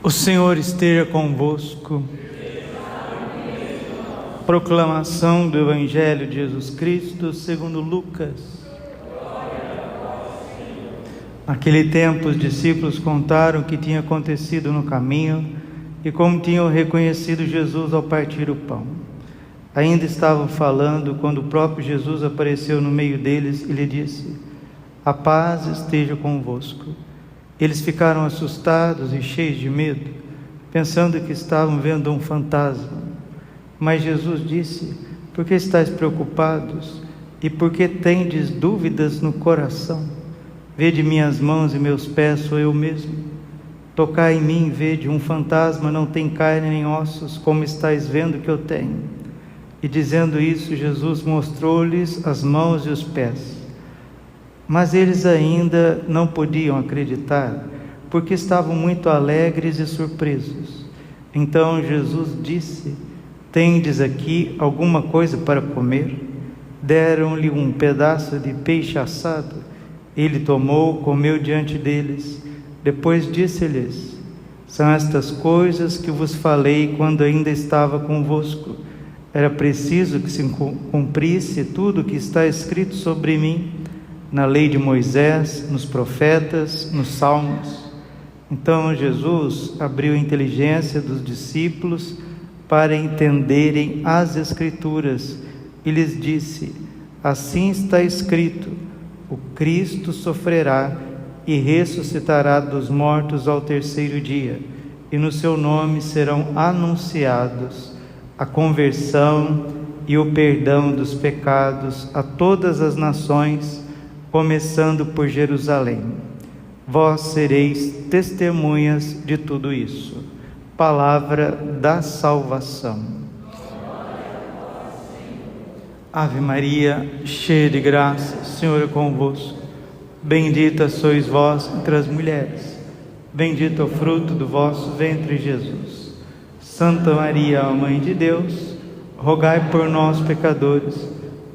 O Senhor esteja convosco. Proclamação do Evangelho de Jesus Cristo segundo Lucas. Naquele tempo os discípulos contaram o que tinha acontecido no caminho e como tinham reconhecido Jesus ao partir o pão. Ainda estavam falando quando o próprio Jesus apareceu no meio deles e lhe disse: "A paz esteja convosco." Eles ficaram assustados e cheios de medo, pensando que estavam vendo um fantasma. Mas Jesus disse: "Por que estáis preocupados? E por que tendes dúvidas no coração? Vede minhas mãos e meus pés, sou eu mesmo. Tocai em mim, vede, um fantasma não tem carne nem ossos, como estáis vendo que eu tenho." E dizendo isso, Jesus mostrou-lhes as mãos e os pés. Mas eles ainda não podiam acreditar, porque estavam muito alegres e surpresos. Então Jesus disse: "Tendes aqui alguma coisa para comer?" Deram-lhe um pedaço de peixe assado. Ele tomou, comeu diante deles. Depois disse-lhes: "São estas coisas que vos falei quando ainda estava convosco. Era preciso que se cumprisse tudo o que está escrito sobre mim na lei de Moisés, nos profetas, nos salmos." Então Jesus abriu a inteligência dos discípulos para entenderem as Escrituras e lhes disse: "Assim está escrito: o Cristo sofrerá e ressuscitará dos mortos ao terceiro dia, e no seu nome serão anunciados a conversão e o perdão dos pecados a todas as nações, começando por Jerusalém. Vós sereis testemunhas de tudo isso." Palavra da salvação. Ave Maria, cheia de graça, o Senhor é convosco. Bendita sois vós entre as mulheres. Bendito é o fruto do vosso ventre, Jesus. Santa Maria, Mãe de Deus, rogai por nós, pecadores,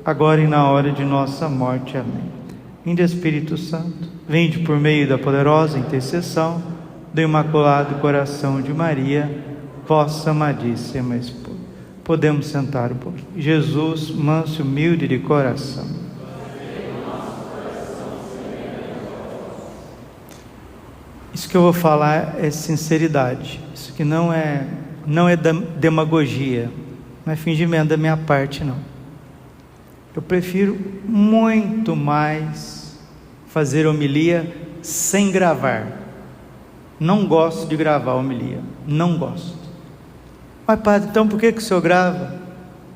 agora e na hora de nossa morte. Amém. Vinde, Espírito Santo, vinde por meio da poderosa intercessão do Imaculado Coração de Maria, vossa amadíssima esposa. Podemos sentar um pouquinho. Jesus, manso e humilde de coração. Isso que eu vou falar é sinceridade. Isso que não é demagogia, não é fingimento da minha parte, não. Eu prefiro muito mais fazer homilia sem gravar. Não gosto de gravar homilia, não gosto. Mas padre, então por que o senhor grava?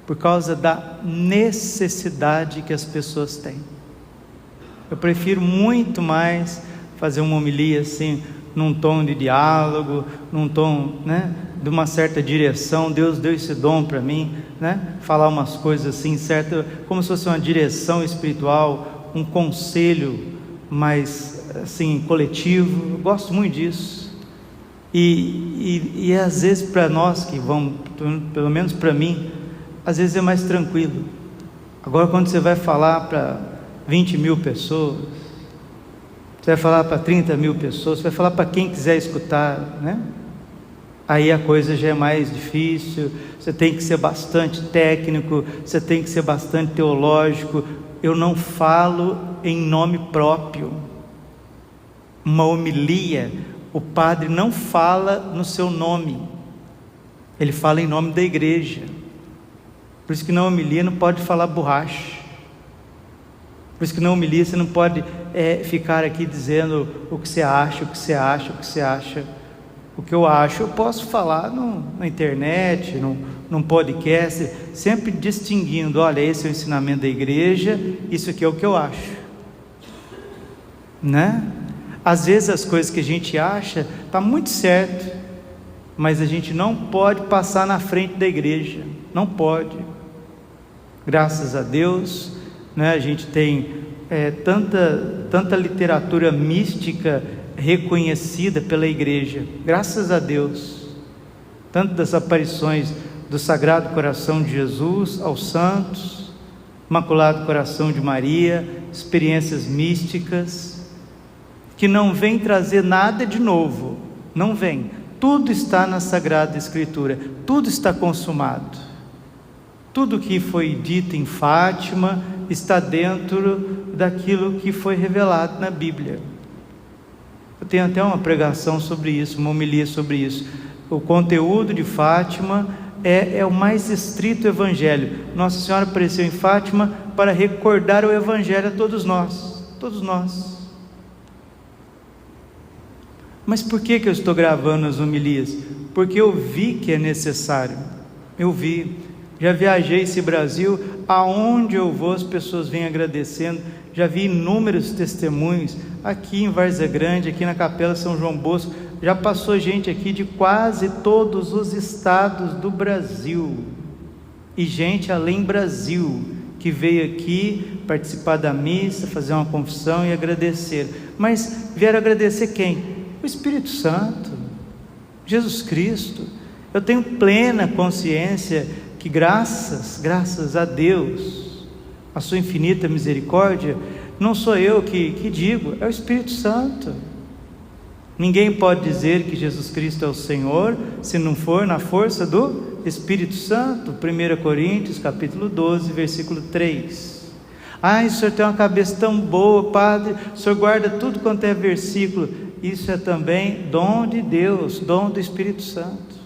Por causa da necessidade que as pessoas têm. Eu prefiro muito mais fazer uma homilia assim, num tom de diálogo, num tom, de uma certa direção. Deus deu esse dom para mim, falar umas coisas assim, certo, como se fosse uma direção espiritual, um conselho mais assim, coletivo. Eu gosto muito disso. E às vezes para nós que vamos, pelo menos para mim, às vezes é mais tranquilo. Agora quando você vai falar para 20 mil pessoas, você vai falar para 30 mil pessoas, você vai falar para quem quiser escutar, Aí a coisa já é mais difícil. Você tem que ser bastante técnico, você tem que ser bastante teológico. Eu não falo em nome próprio. Uma homilia, o padre não fala no seu nome, ele fala em nome da igreja. Por isso que na homilia não pode falar borracha. Por isso que na homilia você não pode ficar aqui dizendo o que você acha, o que você acha, o que você acha. O que eu acho eu posso falar na internet, num podcast, sempre distinguindo: olha, esse é o ensinamento da igreja, isso aqui é o que eu acho, Às vezes as coisas que a gente acha está muito certo, mas a gente não pode passar na frente da igreja, não pode. Graças a Deus, a gente tem tanta literatura mística reconhecida pela igreja, graças a Deus, tanto das aparições do Sagrado Coração de Jesus aos santos, Imaculado Coração de Maria, experiências místicas, que não vem trazer nada de novo, não vem, Tudo está na Sagrada Escritura, tudo está consumado. Tudo que foi dito em Fátima está dentro daquilo que foi revelado na Bíblia. Eu tenho até uma pregação sobre isso, uma homilia sobre isso. O conteúdo de Fátima é o mais estrito evangelho. Nossa Senhora apareceu em Fátima para recordar o evangelho a todos nós, todos nós. Mas por que eu estou gravando as homilias? Porque eu vi que é necessário, eu vi, já viajei esse Brasil, aonde eu vou as pessoas vêm agradecendo, já vi inúmeros testemunhos, aqui em Várzea Grande, aqui na Capela São João Bosco, já passou gente aqui de quase todos os estados do Brasil, e gente além Brasil, que veio aqui participar da missa, fazer uma confissão e agradecer. Mas vieram agradecer quem? O Espírito Santo, Jesus Cristo. Eu tenho plena consciência que graças a Deus, a sua infinita misericórdia, não sou eu que digo, é o Espírito Santo. Ninguém pode dizer que Jesus Cristo é o Senhor, se não for na força do Espírito Santo. 1 Coríntios capítulo 12, versículo 3. O senhor tem uma cabeça tão boa, padre, o senhor guarda tudo quanto é versículo. Isso é também dom de Deus, dom do Espírito Santo.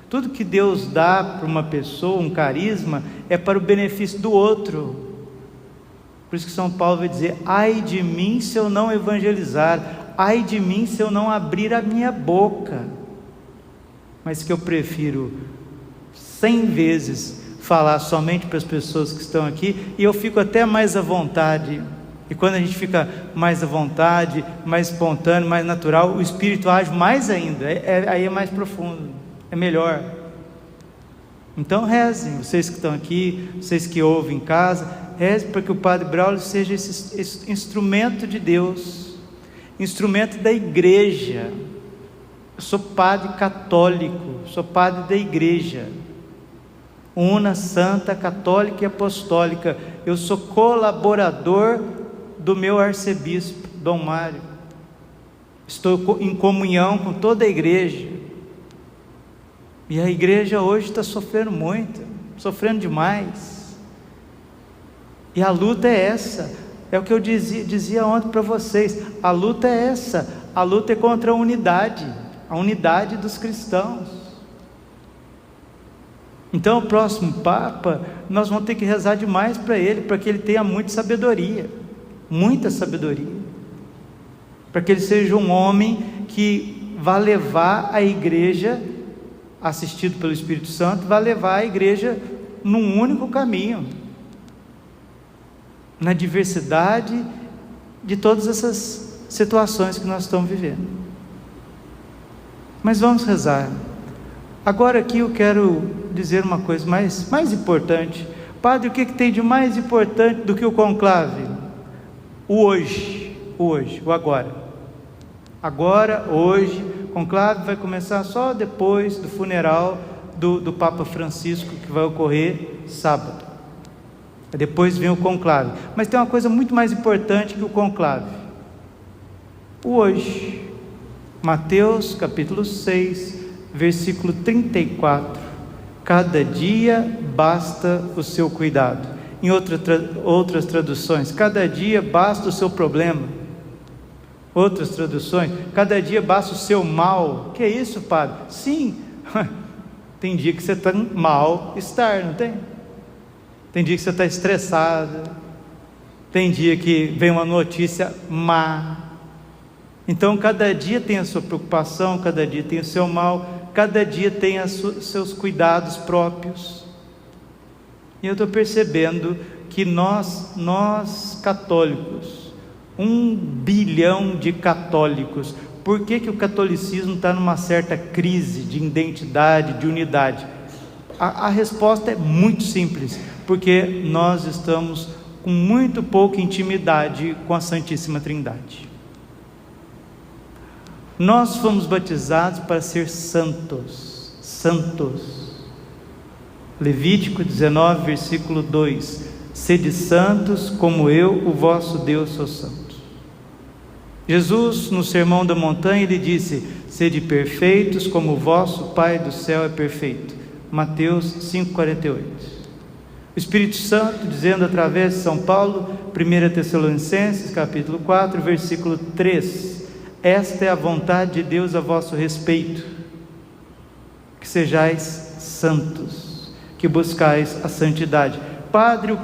Tudo que Deus dá para uma pessoa, um carisma, é para o benefício do outro. Por isso que São Paulo vai dizer: ai de mim se eu não evangelizar, ai de mim se eu não abrir a minha boca. Mas que eu prefiro 100 vezes falar somente para as pessoas que estão aqui, e eu fico até mais à vontade. E quando a gente fica mais à vontade, mais espontâneo, mais natural, o Espírito age mais ainda, aí é mais profundo, é melhor. Então rezem, vocês que estão aqui, vocês que ouvem em casa, rezem para que o Padre Braulio seja esse instrumento de Deus, instrumento da igreja. Eu sou padre católico, sou padre da igreja, una, santa, católica e apostólica. Eu sou colaborador do meu arcebispo, Dom Mário. Estou em comunhão com toda a igreja, e a igreja hoje está sofrendo muito, sofrendo demais, e a luta é essa, é o que eu dizia ontem para vocês, a luta é essa, a luta é contra a unidade dos cristãos. Então o próximo Papa, nós vamos ter que rezar demais para ele, para que ele tenha muita sabedoria, para que ele seja um homem que vá levar a igreja, assistido pelo Espírito Santo, vai levar a igreja num único caminho, na diversidade de todas essas situações que nós estamos vivendo. Mas vamos rezar. Agora aqui eu quero dizer uma coisa mais importante. Padre, o que tem de mais importante do que o conclave? O hoje, o agora. Agora, hoje, o conclave vai começar só depois do funeral do Papa Francisco, que vai ocorrer sábado. Depois vem o conclave. Mas tem uma coisa muito mais importante que o conclave: o hoje. Mateus capítulo 6, versículo 34. Cada dia basta o seu cuidado. Em outras traduções, cada dia basta o seu problema. Outras traduções, cada dia basta o seu mal. Que é isso, padre? Sim, tem dia que você está mal-estar, não tem? Tem dia que você está estressado, tem dia que vem uma notícia má. Então cada dia tem a sua preocupação, cada dia tem o seu mal, cada dia tem os seus cuidados próprios. E eu estou percebendo que nós católicos, 1 bilhão de católicos, por que o catolicismo está numa certa crise de identidade, de unidade? A resposta é muito simples: porque nós estamos com muito pouca intimidade com a Santíssima Trindade. Nós fomos batizados para ser santos. Levítico 19, versículo 2: sede santos como eu, o vosso Deus, sou santo. Jesus, no Sermão da Montanha, ele disse: sede perfeitos como o vosso Pai do céu é perfeito. Mateus 5,48. O Espírito Santo dizendo através de São Paulo, 1 Tessalonicenses capítulo 4, versículo 3: esta é a vontade de Deus a vosso respeito, que sejais santos, que buscais a santidade. Padre, o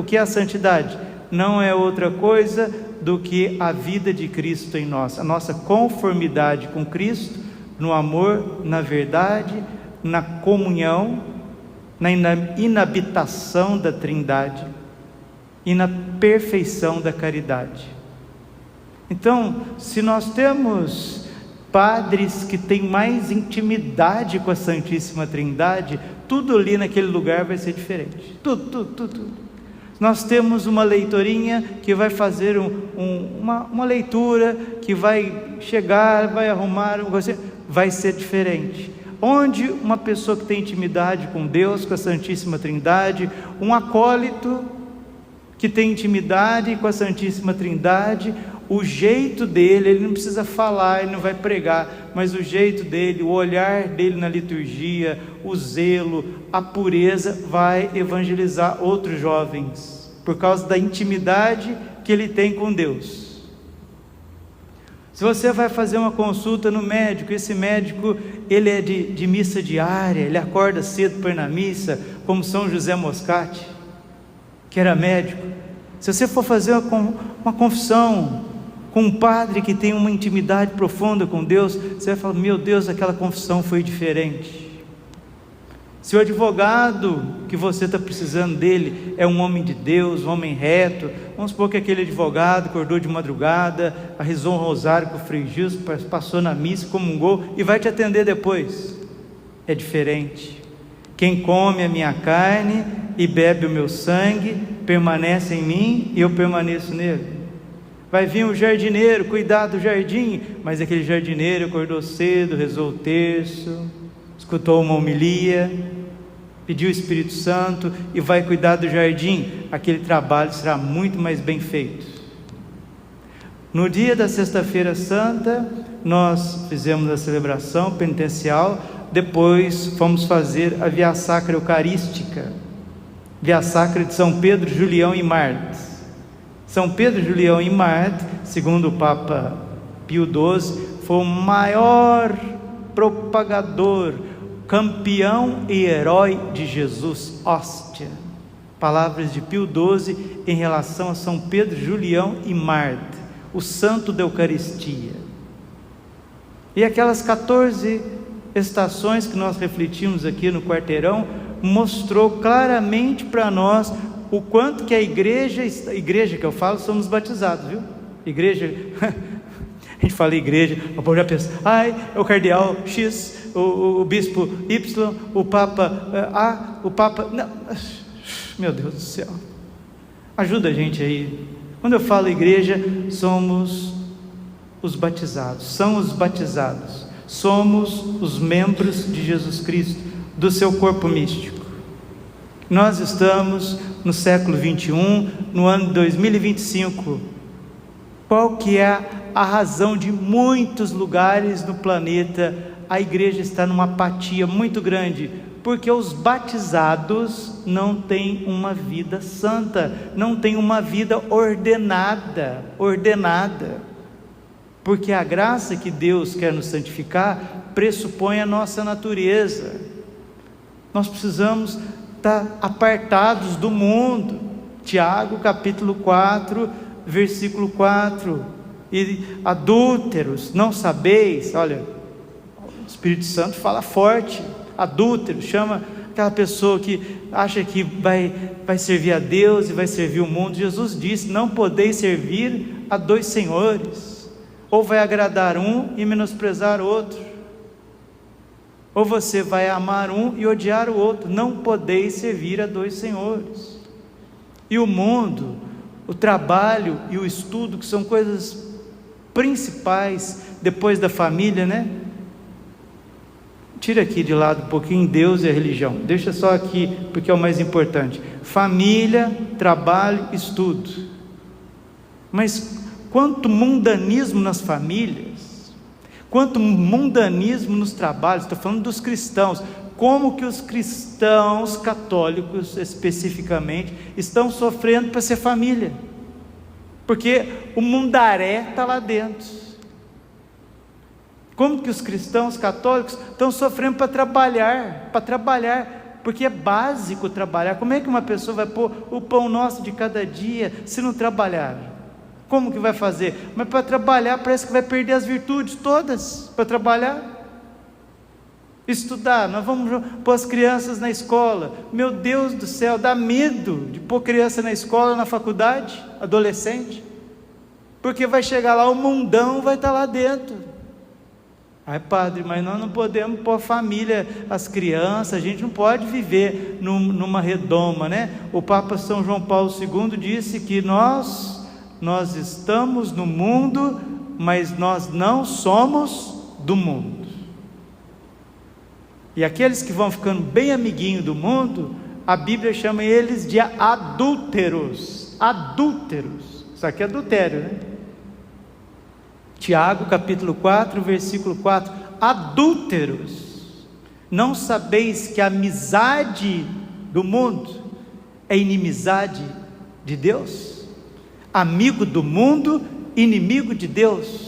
que é a santidade? Não é outra coisa do que a vida de Cristo em nós, a nossa conformidade com Cristo, no amor, na verdade, na comunhão, na inabitação da Trindade e na perfeição da caridade. Então, se nós temos padres que têm mais intimidade com a Santíssima Trindade, tudo ali naquele lugar vai ser diferente, tudo. Nós temos uma leitorinha que vai fazer uma leitura, que vai chegar, vai arrumar, vai ser diferente. Onde uma pessoa que tem intimidade com Deus, com a Santíssima Trindade, um acólito que tem intimidade com a Santíssima Trindade, o jeito dele, ele não precisa falar, ele não vai pregar, mas o jeito dele, o olhar dele na liturgia, o zelo, a pureza, vai evangelizar outros jovens, por causa da intimidade que ele tem com Deus. Se você vai fazer uma consulta no médico, esse médico, ele é de missa diária, ele acorda cedo para ir na missa, como São José Moscati, que era médico. Se você for fazer uma confissão com um padre que tem uma intimidade profunda com Deus, você vai falar: meu Deus, aquela confissão foi diferente. Se o advogado que você está precisando dele é um homem de Deus, um homem reto, vamos supor que aquele advogado acordou de madrugada, rezou um rosário com o Frei Gilson, passou na missa, comungou e vai te atender depois. É diferente. Quem come a minha carne e bebe o meu sangue permanece em mim e eu permaneço nele. Vai vir um jardineiro cuidar do jardim, mas aquele jardineiro acordou cedo, rezou o terço, escutou uma homilia, pediu o Espírito Santo e vai cuidar do jardim. Aquele trabalho será muito mais bem feito. No dia da Sexta-feira Santa, nós fizemos a celebração penitencial, depois fomos fazer a Via Sacra Eucarística, Via Sacra de São Pedro, Julião e Marte. São Pedro, Julião e Marte, segundo o Papa Pio XII, foi o maior propagador, campeão e herói de Jesus, hóstia. Palavras de Pio XII em relação a São Pedro, Julião e Marte, o santo da Eucaristia. E aquelas 14 estações que nós refletimos aqui no quarteirão, mostrou claramente para nós o quanto que a igreja que eu falo, somos batizados, viu? Igreja, a gente fala igreja, o povo já pensa: ai, é o cardeal X, o bispo Y, o Papa A, o Papa... Não, meu Deus do céu, ajuda a gente aí. Quando eu falo igreja, somos os batizados, são os batizados, somos os membros de Jesus Cristo, do seu corpo místico. Nós estamos no século 21, no ano 2025. Qual que é a razão de muitos lugares no planeta a igreja está numa apatia muito grande? Porque os batizados não têm uma vida santa, não têm uma vida ordenada, porque a graça que Deus quer nos santificar pressupõe a nossa natureza. Nós precisamos estar apartados do mundo. Tiago capítulo 4, versículo 4, e adúlteros, não sabeis, olha, o Espírito Santo fala forte, adúltero, chama aquela pessoa que acha que vai servir a Deus e vai servir o mundo. Jesus disse: não podeis servir a dois senhores, ou vai agradar um e menosprezar outro, ou você vai amar um e odiar o outro. Não podeis servir a dois senhores. E o mundo, o trabalho e o estudo, que são coisas principais depois da família, né? Tira aqui de lado um pouquinho Deus e a religião, deixa só aqui, porque é o mais importante: família, trabalho, estudo. Mas Quanto mundanismo nas famílias, quanto mundanismo nos trabalhos. Estou falando dos cristãos. Como que os cristãos católicos, especificamente, estão sofrendo para ser família? Porque o mundaré está lá dentro. Como que os cristãos católicos estão sofrendo para trabalhar, porque é básico trabalhar. Como é que uma pessoa vai pôr o pão nosso de cada dia se não trabalhar? Como que vai fazer? Mas para trabalhar parece que vai perder as virtudes todas, para trabalhar. Estudar, nós vamos pôr as crianças na escola. Meu Deus do céu, dá medo de pôr criança na escola, na faculdade, adolescente, porque vai chegar lá, o mundão vai estar lá dentro. Ai, padre, mas nós não podemos pôr a família, as crianças, a gente não pode viver numa redoma, né? O Papa São João Paulo II disse que nós estamos no mundo, mas nós não somos do mundo. E aqueles que vão ficando bem amiguinho do mundo, a Bíblia chama eles de adúlteros. Adúlteros. Isso aqui é adultério, né? Tiago capítulo 4, versículo 4. Adúlteros, não sabeis que a amizade do mundo é inimizade de Deus? Amigo do mundo, inimigo de Deus.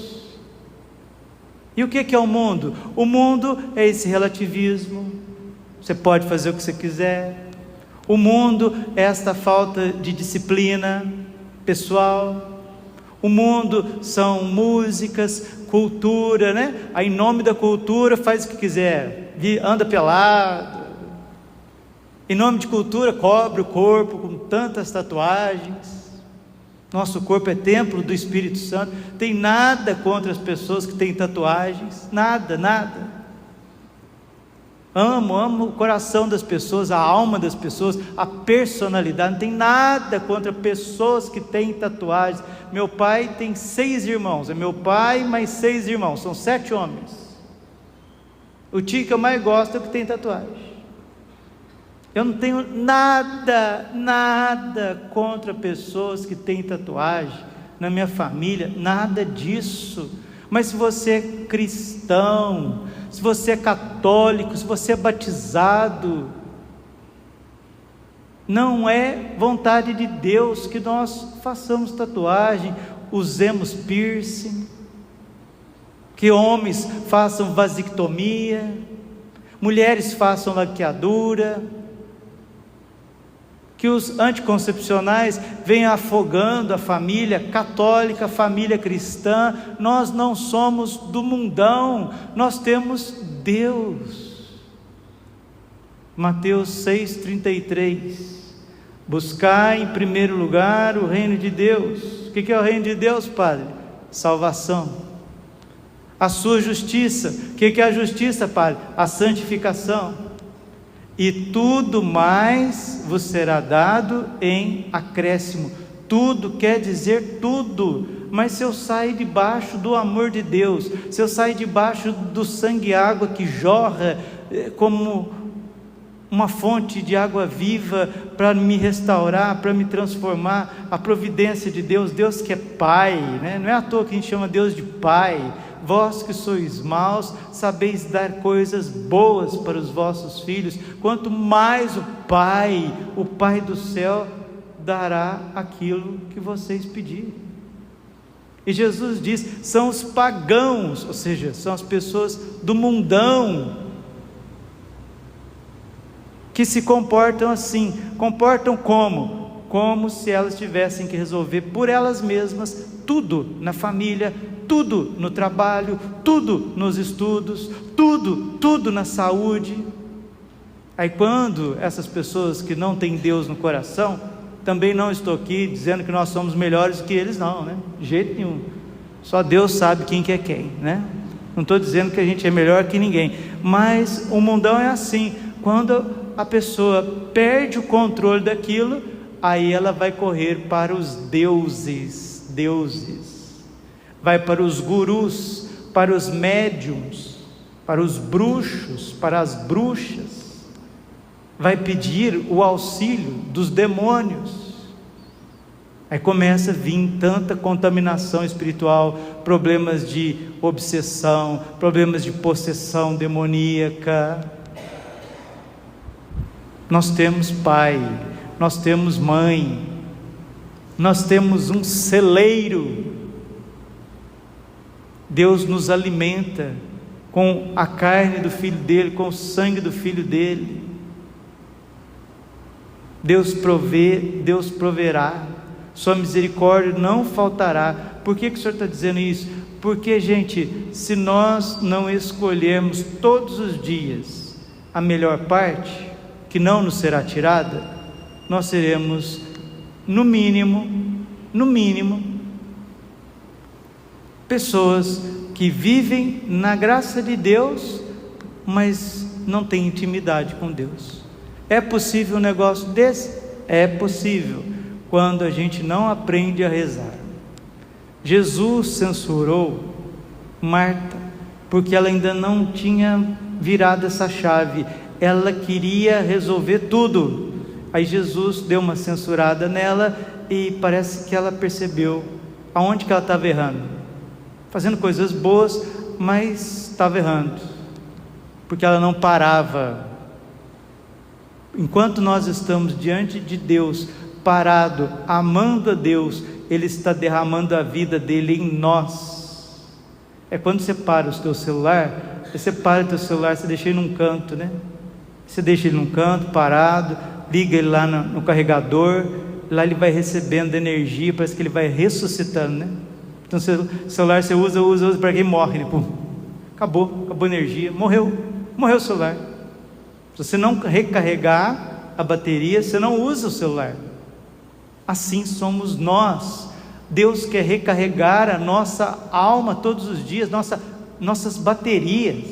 E o que é o mundo? O mundo é esse relativismo. Você pode fazer o que você quiser. O mundo é esta falta de disciplina pessoal. O mundo são músicas, cultura, né? Aí em nome da cultura faz o que quiser, anda pelado. Em nome de cultura cobre o corpo com tantas tatuagens. Nosso corpo é templo do Espírito Santo. Tem nada contra as pessoas que têm tatuagens, nada. Amo o coração das pessoas, a alma das pessoas, a personalidade. Não tem nada contra pessoas que têm tatuagens. Meu pai tem 6 irmãos, é meu pai mais 6 irmãos, são 7 homens. O tio que eu mais gosto é o que tem tatuagem. Eu não tenho nada contra pessoas que têm tatuagem na minha família, nada disso. Mas se você é cristão, se você é católico, se você é batizado, não é vontade de Deus que nós façamos tatuagem, usemos piercing, que homens façam vasectomia, mulheres façam laqueadura, que os anticoncepcionais venham afogando a família católica, a família cristã. Nós não somos do mundão, nós temos Deus. Mateus 6,33, buscai em primeiro lugar o reino de Deus. O que é o reino de Deus, Padre? Salvação. A sua justiça. O que é a justiça, Padre? A santificação. E tudo mais vos será dado em acréscimo. Tudo quer dizer tudo. Mas se eu sair debaixo do amor de Deus, se eu sair debaixo do sangue e água que jorra como uma fonte de água viva para me restaurar, para me transformar, a providência de Deus, Deus que é Pai, né? Não é à toa que a gente chama Deus de Pai. Vós que sois maus, sabeis dar coisas boas para os vossos filhos, quanto mais o Pai do céu, dará aquilo que vocês pedirem. E Jesus diz, são os pagãos, ou seja, são as pessoas do mundão, que se comportam assim. Comportam como? Como se elas tivessem que resolver por elas mesmas tudo na família, tudo no trabalho, tudo nos estudos, tudo na saúde. Aí quando essas pessoas que não têm Deus no coração, também não estou aqui dizendo que nós somos melhores que eles, não, né? De jeito nenhum. Só Deus sabe quem que é quem, né? Não estou dizendo que a gente é melhor que ninguém, mas o mundão é assim. Quando a pessoa perde o controle daquilo, aí ela vai correr para os deuses, vai para os gurus, para os médiums, para os bruxos, para as bruxas, vai pedir o auxílio dos demônios. Aí começa a vir tanta contaminação espiritual, problemas de obsessão, problemas de possessão demoníaca. Nós temos pai, nós temos mãe, nós temos um celeiro. Deus nos alimenta com a carne do Filho dele, com o sangue do Filho dele. Deus provê, Deus proverá, sua misericórdia não faltará. Por que o Senhor está dizendo isso? Porque, gente, se nós não escolhermos todos os dias a melhor parte, que não nos será tirada, nós seremos, no mínimo, pessoas que vivem na graça de Deus, mas não têm intimidade com Deus. É possível um negócio desse? É possível, quando a gente não aprende a rezar. Jesus censurou Marta, porque ela ainda não tinha virado essa chave, ela queria resolver tudo. Aí Jesus deu uma censurada nela, e parece que ela percebeu aonde que ela estava errando, fazendo coisas boas, mas estava errando, porque ela não parava. Enquanto nós estamos diante de Deus, parado, amando a Deus, Ele está derramando a vida dele em nós. É quando você para o teu celular, você para o teu celular, você deixa ele num canto, né? Você deixa ele num canto, parado, liga ele lá no carregador, lá ele vai recebendo energia, parece que ele vai ressuscitando, né? Então o celular você usa, para quem morre, pum, acabou a energia, morreu o celular. Se você não recarregar a bateria, você não usa o celular. Assim somos nós. Deus quer recarregar a nossa alma todos os dias, nossas baterias.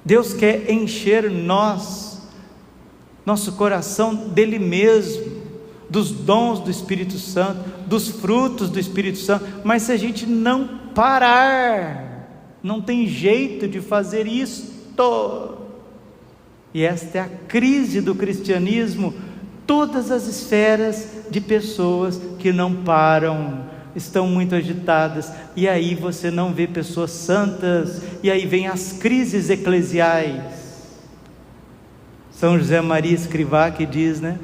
Deus quer encher nosso coração dele mesmo, dos dons do Espírito Santo, dos frutos do Espírito Santo. Mas se a gente não parar, não tem jeito de fazer isto. E esta é a crise do cristianismo. Todas as esferas de pessoas que não param, estão muito agitadas, e aí você não vê pessoas santas, e aí vem as crises eclesiais. São José Maria Escrivá que diz, né?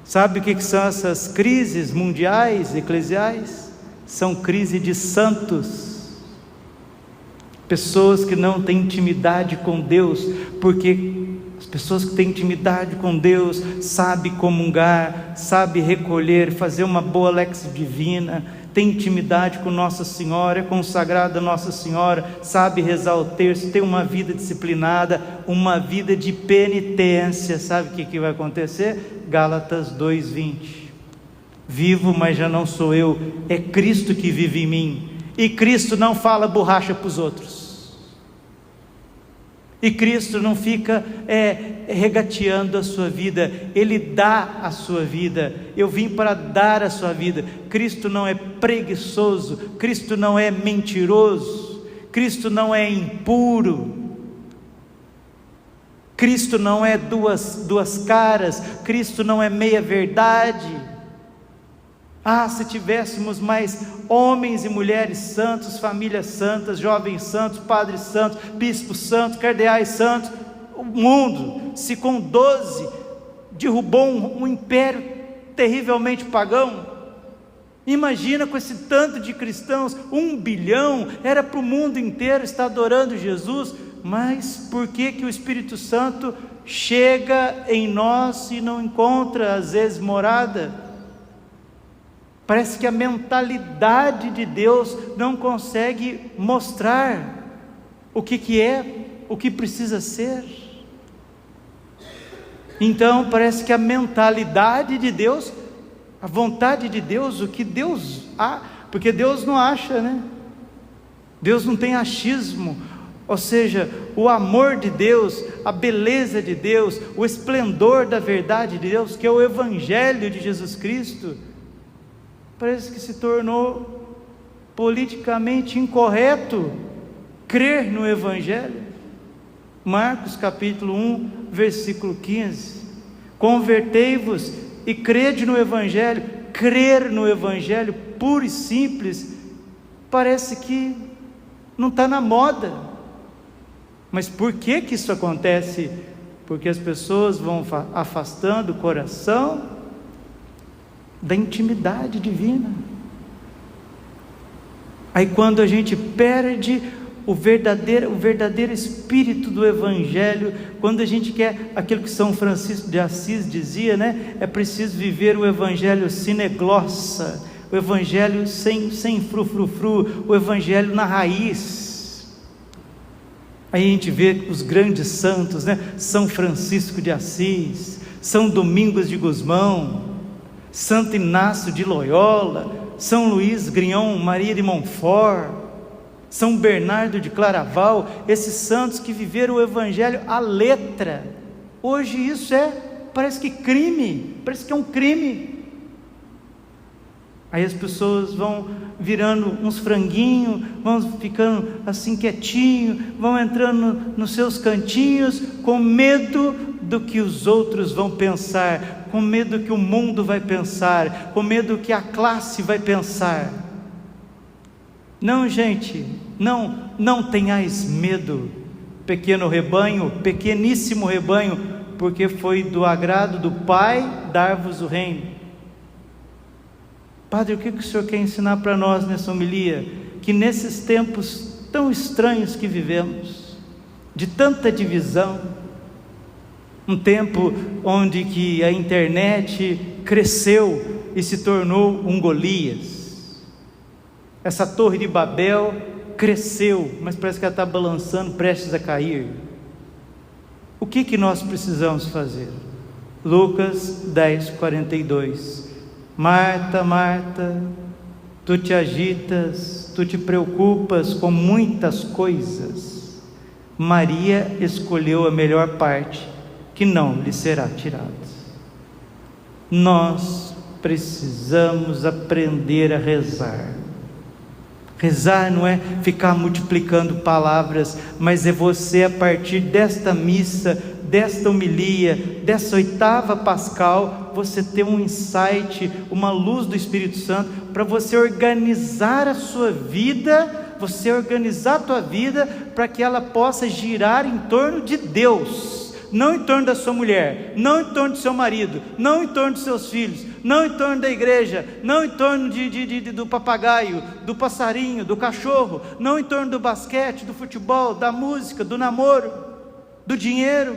Sabe o que são essas crises mundiais, eclesiais? São crises de santos, pessoas que não têm intimidade com Deus, porque as pessoas que têm intimidade com Deus, sabem comungar, sabem recolher, fazer uma boa lex divina, tem intimidade com Nossa Senhora, é consagrada a Nossa Senhora, sabe rezar o terço, tem uma vida disciplinada, uma vida de penitência. Sabe o que vai acontecer? Gálatas 2:20, vivo, mas já não sou eu, é Cristo que vive em mim, e Cristo não fala borracha para os outros, e Cristo não fica regateando a sua vida, Ele dá a sua vida. Eu vim para dar a sua vida. Cristo não é preguiçoso, Cristo não é mentiroso, Cristo não é impuro, Cristo não é duas caras, Cristo não é meia verdade. Se tivéssemos mais homens e mulheres santos, famílias santas, jovens santos, padres santos, bispos santos, cardeais santos. O mundo, se com 12 derrubou um império terrivelmente pagão, imagina com esse tanto de cristãos, 1 bilhão, era para o mundo inteiro estar adorando Jesus. Mas por que o Espírito Santo chega em nós e não encontra às vezes morada? Parece que a mentalidade de Deus não consegue mostrar o que é, o que precisa ser. Então parece que a mentalidade de Deus, a vontade de Deus, o que Deus porque Deus não acha, né? Deus não tem achismo. Ou seja, o amor de Deus, a beleza de Deus, o esplendor da verdade de Deus, que é o Evangelho de Jesus Cristo, parece que se tornou politicamente incorreto crer no Evangelho. Marcos capítulo 1, versículo 15: convertei-vos e crede no Evangelho. crer no Evangelho puro e simples, parece que não está na moda. Mas por que isso acontece? Porque as pessoas vão afastando o coração da intimidade divina. Aí quando a gente perde o verdadeiro espírito do Evangelho, quando a gente quer aquilo que São Francisco de Assis dizia, né? É preciso viver o Evangelho sine glossa, o Evangelho sem frufrufru, o Evangelho na raiz. Aí a gente vê os grandes santos, né? São Francisco de Assis, São Domingos de Gusmão, Santo Inácio de Loyola, São Luís Grignon Maria de Montfort, São Bernardo de Claraval, esses santos que viveram o Evangelho à letra. Hoje isso parece que é um crime. Aí as pessoas vão virando uns franguinhos, vão ficando assim quietinho, vão entrando nos seus cantinhos, com medo do que os outros vão pensar, com medo do que o mundo vai pensar, com medo do que a classe vai pensar. Não, gente, não tenhais medo, pequeno rebanho, pequeníssimo rebanho, porque foi do agrado do Pai dar-vos o reino. Padre, o que o Senhor quer ensinar para nós nessa homilia? Que nesses tempos tão estranhos que vivemos, de tanta divisão, um tempo onde que a internet cresceu e se tornou um Golias, essa torre de Babel cresceu, mas parece que ela está balançando, prestes a cair. O que nós precisamos fazer? Lucas 10:42. Marta, Marta, tu te agitas, tu te preocupas com muitas coisas. Maria escolheu a melhor parte, que não lhe será tirada. Nós precisamos aprender a rezar. Rezar não é ficar multiplicando palavras, mas é você, a partir desta missa, desta homilia, dessa oitava pascal, você ter um insight, uma luz do Espírito Santo, para você organizar a sua vida, você organizar a tua vida, para que ela possa girar em torno de Deus, não em torno da sua mulher, não em torno do seu marido, não em torno dos seus filhos, não em torno da igreja, não em torno do papagaio, do passarinho, do cachorro, não em torno do basquete, do futebol, da música, do namoro, do dinheiro,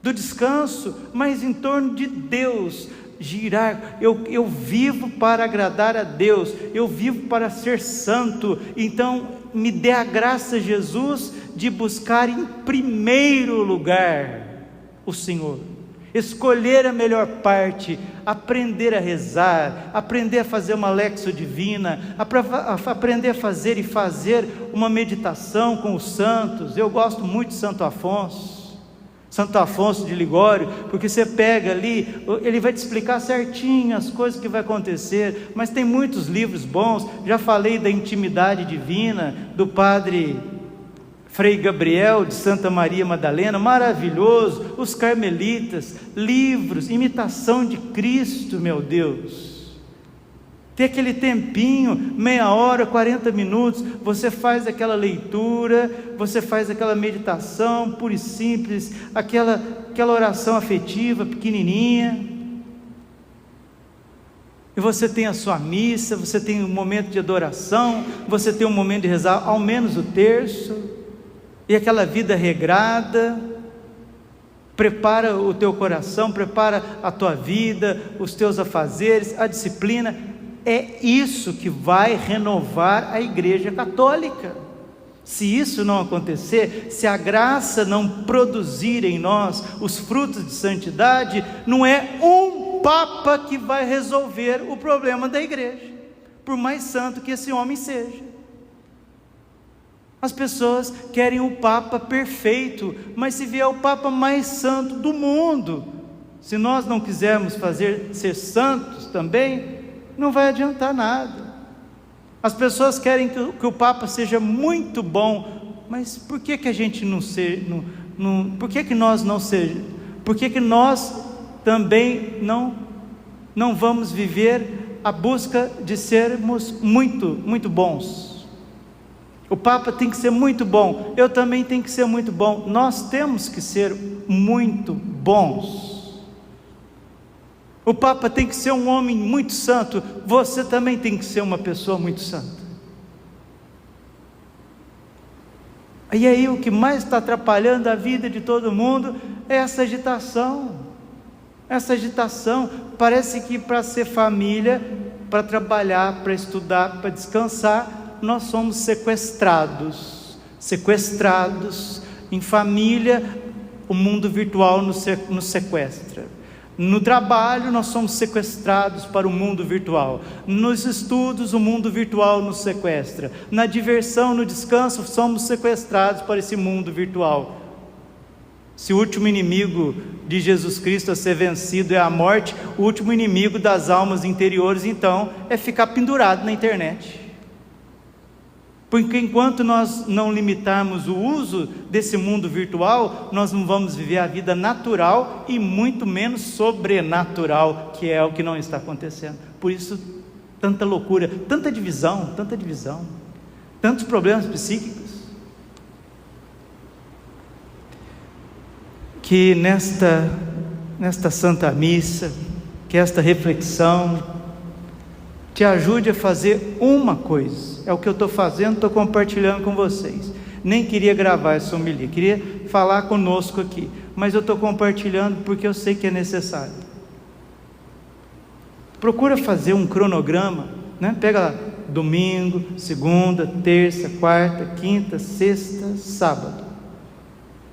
do descanso, mas em torno de Deus. Girar, eu vivo para agradar a Deus, eu vivo para ser santo, então me dê a graça, Jesus, de buscar em primeiro lugar o Senhor, escolher a melhor parte, aprender a rezar, aprender a fazer uma lexio divina, aprender a fazer uma meditação com os santos. Eu gosto muito de Santo Afonso de Ligório, porque você pega ali, ele vai te explicar certinho as coisas que vai acontecer, mas tem muitos livros bons. Já falei da intimidade divina, do padre Frei Gabriel de Santa Maria Madalena, maravilhoso. Os carmelitas, livros, imitação de Cristo, meu Deus. Ter aquele tempinho, meia hora, 40 minutos, você faz aquela leitura, você faz aquela meditação pura e simples, aquela oração afetiva, pequenininha, e você tem a sua missa, você tem um momento de adoração, você tem um momento de rezar, ao menos o terço, e aquela vida regrada. Prepara o teu coração, prepara a tua vida, os teus afazeres, a disciplina. É isso que vai renovar a Igreja Católica. Se isso não acontecer, se a graça não produzir em nós os frutos de santidade, não é um Papa que vai resolver o problema da Igreja, por mais santo que esse homem seja. As pessoas querem o Papa perfeito, mas se vier o Papa mais santo do mundo, se nós não quisermos ser santos também, não vai adiantar nada. As pessoas querem que o Papa seja muito bom, mas por que a gente não seja? Por que nós não sejamos? Por que nós também não vamos viver a busca de sermos muito bons. O Papa tem que ser muito bom, eu também tenho que ser muito bom, nós temos que ser muito bons. O Papa tem que ser um homem muito santo, você também tem que ser uma pessoa muito santa. E aí o que mais está atrapalhando a vida de todo mundo é essa agitação. Essa agitação, parece que para ser família, para trabalhar, para estudar, para descansar, nós somos sequestrados em família, o mundo virtual nos sequestra. No trabalho nós somos sequestrados para o mundo virtual, nos estudos o mundo virtual nos sequestra, na diversão, no descanso somos sequestrados para esse mundo virtual. Se o último inimigo de Jesus Cristo a ser vencido é a morte, o último inimigo das almas interiores então é ficar pendurado na internet. Porque enquanto nós não limitarmos o uso desse mundo virtual, nós não vamos viver a vida natural e muito menos sobrenatural, que é o que não está acontecendo. Por isso, tanta loucura, tanta divisão, tantos problemas psíquicos. Que nesta Santa Missa, que esta reflexão te ajude a fazer uma coisa. É o que eu estou fazendo, estou compartilhando com vocês. Nem queria gravar essa homilia, queria falar conosco aqui, mas eu estou compartilhando porque eu sei que é necessário. Procura fazer um cronograma, né? Pega lá, domingo, segunda, terça, quarta, quinta, sexta, sábado.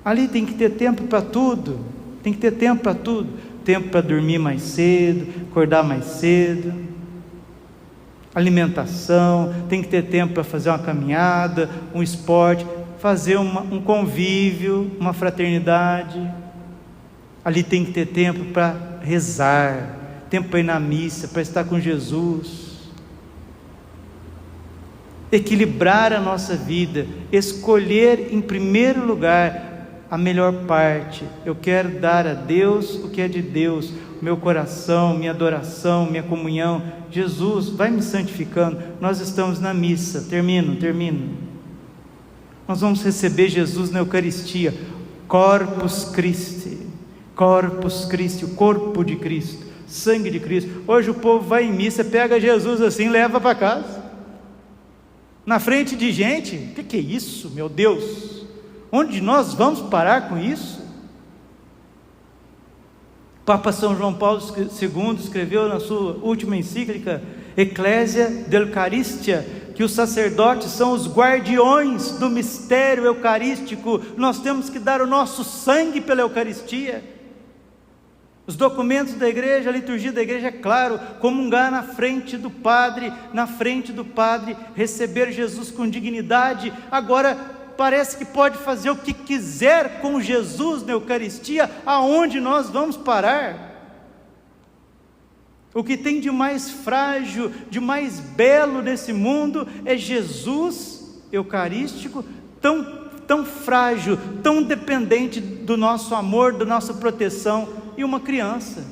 Ali tem que ter tempo para tudo, tempo para dormir mais cedo, acordar mais cedo, alimentação, tem que ter tempo para fazer uma caminhada, um esporte, fazer um convívio, uma fraternidade. Ali tem que ter tempo para rezar, tempo para ir na missa, para estar com Jesus. Equilibrar a nossa vida, escolher em primeiro lugar a melhor parte. Eu quero dar a Deus o que é de Deus, meu coração, minha adoração, minha comunhão. Jesus, vai me santificando. Nós estamos na missa, termino. Nós vamos receber Jesus na Eucaristia, Corpus Christi, o corpo de Cristo, sangue de Cristo. Hoje o povo vai em missa, pega Jesus assim, leva para casa, na frente de gente. O que é isso, meu Deus? Onde nós vamos parar com isso? Papa São João Paulo II escreveu na sua última encíclica, Ecclesia de Eucaristia, que os sacerdotes são os guardiões do mistério eucarístico. Nós temos que dar o nosso sangue pela Eucaristia. Os documentos da igreja, a liturgia da igreja é claro: comungar na frente do Padre, receber Jesus com dignidade. Agora, parece que pode fazer o que quiser com Jesus na Eucaristia. Aonde nós vamos parar? O que tem de mais frágil, de mais belo nesse mundo é Jesus eucarístico, tão frágil, tão dependente do nosso amor, da nossa proteção, e uma criança,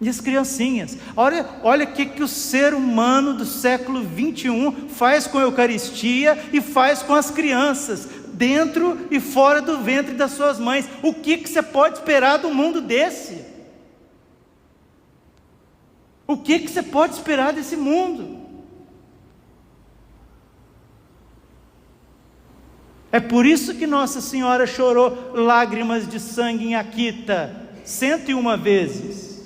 e as criancinhas. Olha o que o ser humano do século 21 faz com a Eucaristia e faz com as crianças, dentro e fora do ventre das suas mães. O que você pode esperar do mundo desse? O que você pode esperar desse mundo? É por isso que Nossa Senhora chorou lágrimas de sangue em Akita 101 vezes.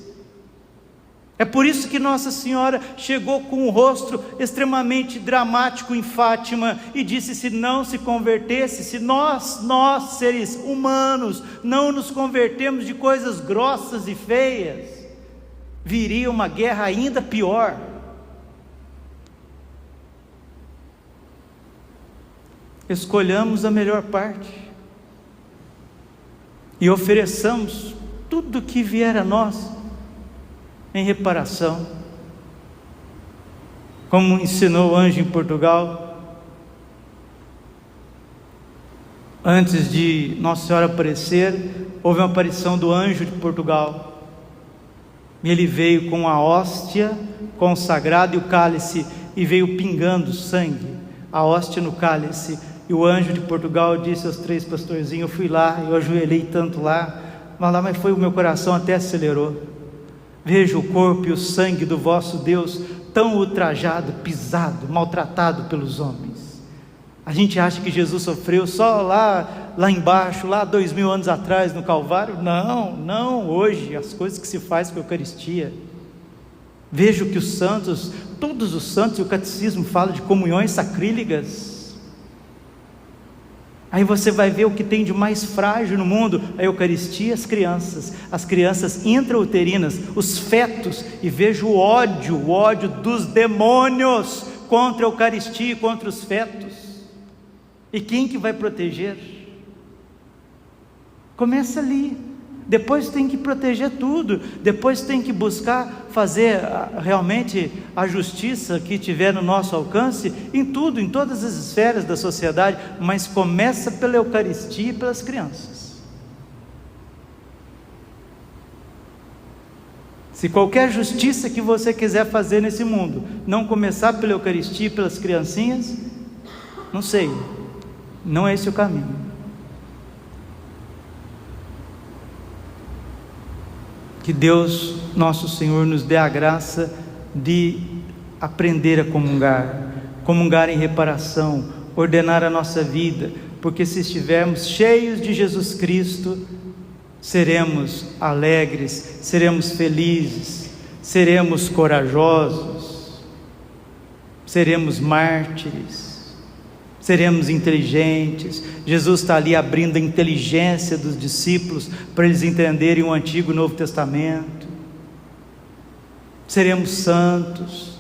É por isso que Nossa Senhora chegou com um rosto extremamente dramático em Fátima e disse: se não se convertesse, se nós seres humanos não nos convertemos de coisas grossas e feias, viria uma guerra ainda pior. Escolhamos a melhor parte e ofereçamos tudo que vier a nós em reparação, como ensinou o anjo em Portugal. Antes de Nossa Senhora aparecer, houve uma aparição do anjo de Portugal, E ele veio com a hóstia consagrada e o cálice, e veio pingando sangue, a hóstia no cálice. E o anjo de Portugal disse aos 3 pastorzinhos: eu fui lá, eu ajoelhei tanto lá, mas foi o meu coração até acelerou. Veja o corpo e o sangue do vosso Deus, tão ultrajado, pisado, maltratado pelos homens. A gente acha que Jesus sofreu só lá embaixo, lá 2000 anos atrás no Calvário. Não, hoje, as coisas que se faz com a Eucaristia. Veja o que os santos, todos os santos, e o catecismo fala de comunhões sacrílegas. Aí você vai ver o que tem de mais frágil no mundo: a Eucaristia, as crianças intrauterinas, os fetos. E veja o ódio dos demônios contra a Eucaristia e contra os fetos. E quem que vai proteger? Começa ali. Depois tem que proteger tudo, depois tem que buscar fazer realmente a justiça que tiver no nosso alcance, em tudo, em todas as esferas da sociedade, mas começa pela Eucaristia e pelas crianças. Se qualquer justiça que você quiser fazer nesse mundo não começar pela Eucaristia e pelas criancinhas, não sei, não é esse o caminho. Que Deus, nosso Senhor, nos dê a graça de aprender a comungar em reparação, ordenar a nossa vida, porque se estivermos cheios de Jesus Cristo, seremos alegres, seremos felizes, seremos corajosos, seremos mártires, seremos inteligentes. Jesus está ali abrindo a inteligência dos discípulos para eles entenderem o Antigo e o Novo Testamento. Seremos santos,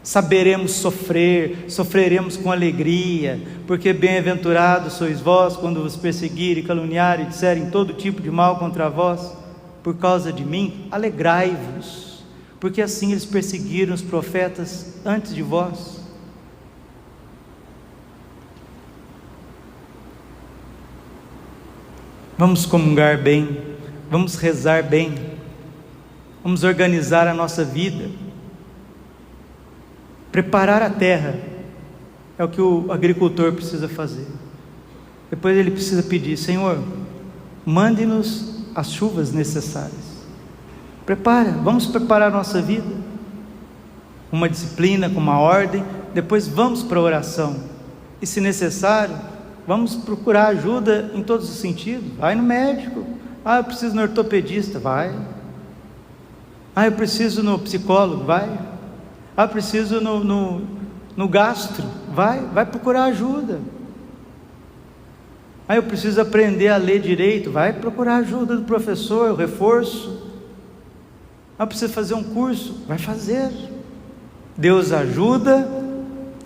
saberemos sofrer, sofreremos com alegria, porque bem-aventurados sois vós quando vos perseguirem, caluniarem e disserem todo tipo de mal contra vós por causa de mim. Alegrai-vos, porque assim eles perseguiram os profetas antes de vós. Vamos comungar bem, vamos rezar bem, vamos organizar a nossa vida, preparar a terra, é o que o agricultor precisa fazer. Depois ele precisa pedir: Senhor, mande-nos as chuvas necessárias. Vamos preparar a nossa vida, uma disciplina, com uma ordem. Depois vamos para a oração, e se necessário, vamos procurar ajuda em todos os sentidos. Vai no médico. Eu preciso no ortopedista. Vai. Eu preciso no psicólogo. Vai. Eu preciso no gastro. Vai procurar ajuda. Eu preciso aprender a ler direito. Vai procurar ajuda do professor, o reforço. Eu preciso fazer um curso. Vai fazer. Deus ajuda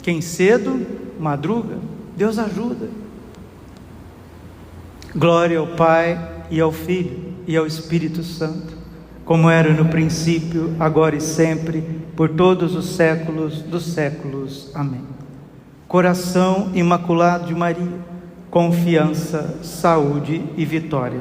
quem cedo madruga. Deus ajuda. Glória ao Pai, e ao Filho, e ao Espírito Santo, como era no princípio, agora e sempre, por todos os séculos dos séculos. Amém. Coração imaculado de Maria, confiança, saúde e vitória.